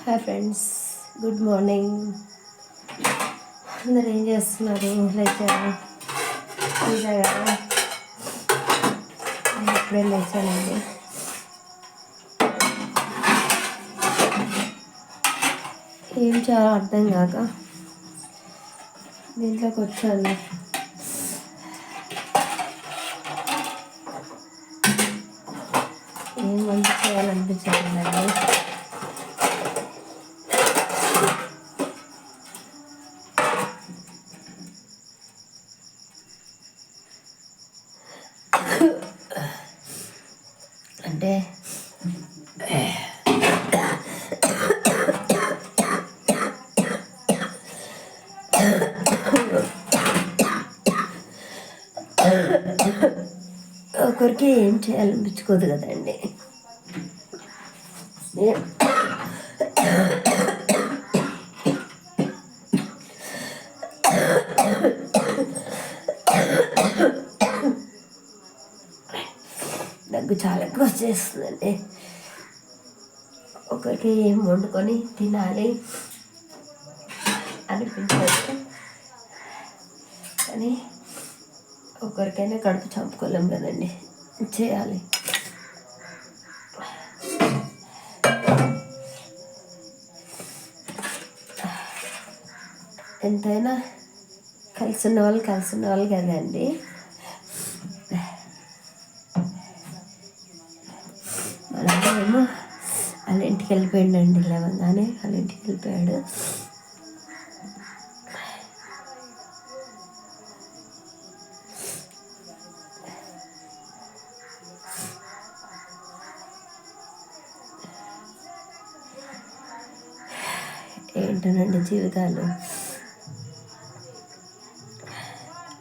Hi friends, good morning. అందరు ఏం చేస్తున్నారు? లేచారా? కదా నేను ఇప్పుడే లేచానండి. ఏం చాలా అర్థం కాక దీంట్లోకి వచ్చాను. ఏం వంట చేయాలనిపించలేదండి. అంటే ఒకరికి ఏం చేయాలనిపించుకోదు కదండి. దగ్గు చాలా ఎక్కువ వచ్చేస్తుందండి. ఒకరికి ఏం వండుకొని తినాలి అనిపించదు, కానీ ఒకరికైనా కడుపు చంపుకోలేం కదండి, చేయాలి. ఎంతైనా కలిసి ఉన్న వాళ్ళు కదండి. ఏమో వాళ్ళ ఇంటికి వెళ్ళిపోయాడండి. లేవగానే వాళ్ళ ఇంటికి వెళ్ళిపోయాడు. ఏంటోనండి జీవితాలు.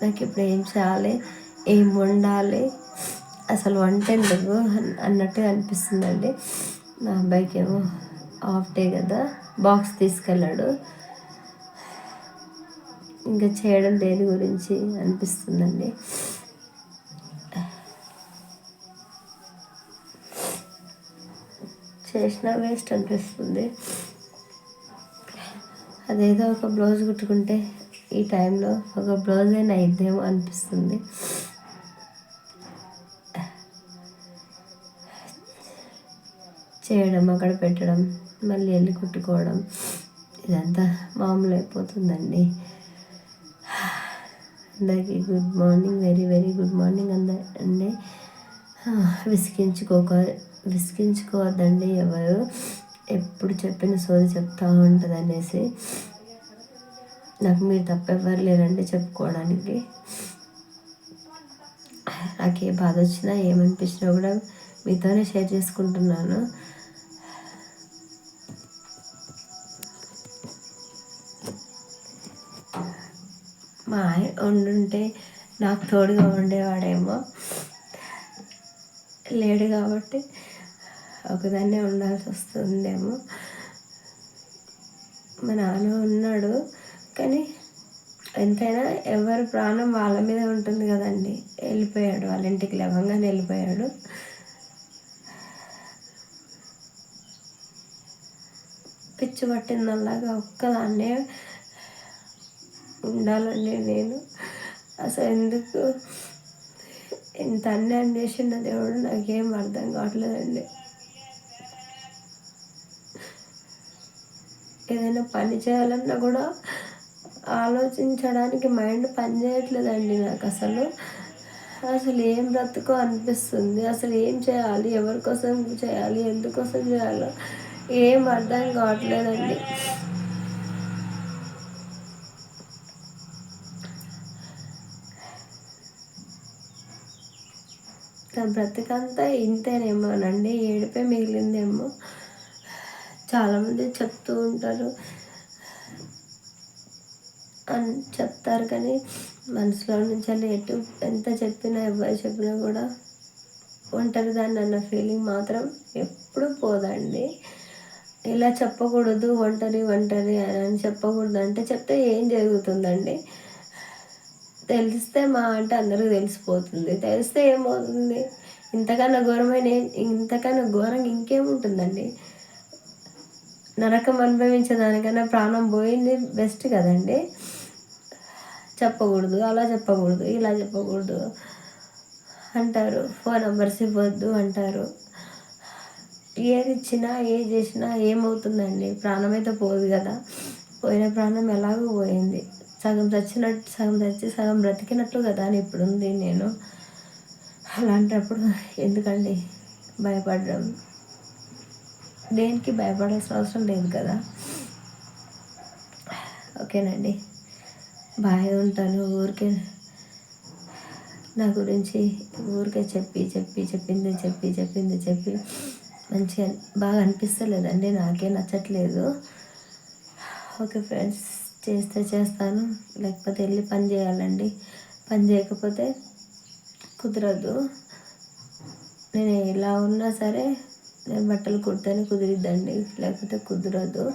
నాకు ఇప్పుడు ఏం చేయాలి, ఏం వండాలి, అసలు వంట ఎందుకు అన్నట్టుగా అనిపిస్తుందండి. నా అబ్బాయికి ఏమో హాఫ్ డే కదా, బాక్స్ తీసుకెళ్ళాడు. ఇంకా చేయడం దేని గురించి అనిపిస్తుందండి. చేసిన వేస్ట్ అనిపిస్తుంది. అదేదో ఒక బ్లౌజ్ కుట్టుకుంటే ఈ టైంలో ఒక బ్లౌజ్ అయినా అయిద్దేమో అనిపిస్తుంది. చేయడం, అక్కడ పెట్టడం, మళ్ళీ వెళ్ళి కుట్టుకోవడం, ఇదంతా మామూలు అయిపోతుందండి. అందరికీ good morning, very very good morning అండి. విసిగించుకోవద్దండి ఎవరు. ఎప్పుడు చెప్పిన సోది చెప్తా ఉంటుంది అనేసి. నాకు మీరు తప్ప ఎవరు లేరండి చెప్పుకోవడానికి. నాకు ఏ బాధ వచ్చినా ఏమనిపించినా కూడా మీతోనే షేర్ చేసుకుంటున్నాను. మా ఆయన వండుంటే నాకు తోడుగా ఉండేవాడేమో, లేడు కాబట్టి ఒకదాన్నే ఉండాల్సి వస్తుందేమో. మా నాన్న ఉన్నాడు, కానీ ఎంతైనా ఎవరి ప్రాణం వాళ్ళ మీద ఉంటుంది కదండి. వెళ్ళిపోయాడు, వాళ్ళ ఇంటికి లేవగానే వెళ్ళిపోయాడు. పిచ్చి పట్టిందల్లాగా ఒక్కదాన్నే ఉండాలండి నేను. అసలు ఎందుకు ఇంత అన్యాయం చేసిన దేవుడు నాకేం అర్థం కావట్లేదండి. ఏదైనా పని చేయాలన్నా కూడా ఆలోచించడానికి మైండ్ పని చేయట్లేదండి నాకు. అసలు ఏం బ్రతుకో అనిపిస్తుంది. అసలు ఏం చేయాలి, ఎవరి కోసం చేయాలి, ఎందుకోసం చేయాలో ఏం అర్థం కావట్లేదండి. నా బ్రతికంతా ఇంతేనేమోనండి, ఏడిపే మిగిలిందేమో. చాలామంది చెప్తూ ఉంటారు అని చెప్తారు, కానీ మనసులో నుంచి ఎంత చెప్పినా ఎవరు చెప్పినా కూడా ఒంటరిదాన్ని అన్న ఫీలింగ్ మాత్రం ఎప్పుడూ పోదండి. ఇలా చెప్పకూడదు, ఒంటరి అని చెప్పకూడదు అంటే చెప్తే ఏం జరుగుతుందండి? తెలిస్తే మా అంటే అందరికీ తెలిసిపోతుంది. తెలిస్తే ఏమవుతుంది? ఇంతకన్నా ఘోరంగా ఇంకేముంటుందండి? నరకం అనుభవించేదానికన్నా ప్రాణం పోయింది బెస్ట్ కదండి. చెప్పకూడదు, అలా చెప్పకూడదు, ఇలా చెప్పకూడదు అంటారు, ఫోన్ నెంబర్స్ ఇవ్వద్దు అంటారు. ఏది ఇచ్చినా ఏది చేసినా ఏమవుతుందండి, ప్రాణం అయితే పోదు కదా. పోయిన ప్రాణం ఎలాగో పోయింది, సగం చచ్చినట్టు, సగం చచ్చి సగం బ్రతికినట్లు కదా అని ఇప్పుడు ఉంది నేను. అలాంటప్పుడు ఎందుకండి భయపడడం, దేనికి భయపడాల్సిన అవసరం లేదు కదా. ఓకేనండి, బాగా ఉంటాను. ఊరికే నా గురించి ఊరికే చెప్పి మంచిగా బాగా అనిపిస్తలేదండి, నాకే నచ్చట్లేదు. ఓకే ఫ్రెండ్స్, చేస్తే చేస్తాను, లేకపోతే వెళ్ళి పని చేయాలండి. పని చేయకపోతే కుదరదు. నేను ఎలా ఉన్నా సరే నేను బట్టలు కుడితేనే కుదిరిద్దండి, లేకపోతే కుదరదు.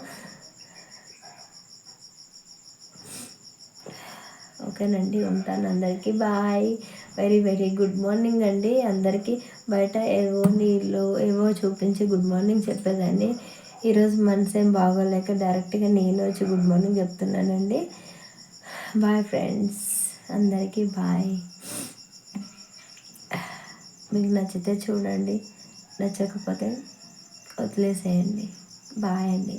ఓకేనండి, ఉంటాను. అందరికీ bye. Very very good morning అండి అందరికీ. బయట ఏవో నీళ్ళు ఏవో చూపించి గుడ్ మార్నింగ్ చెప్పేదాన్ని. ఈరోజు మనసేం బాగోలేక డైరెక్ట్గా నేను వచ్చి గుడ్ మార్నింగ్ చెప్తున్నానండి. బాయ్ ఫ్రెండ్స్, అందరికీ బాయ్. మీకు నచ్చితే చూడండి, నచ్చకపోతే వదిలేసేయండి. బాయ్ అండి.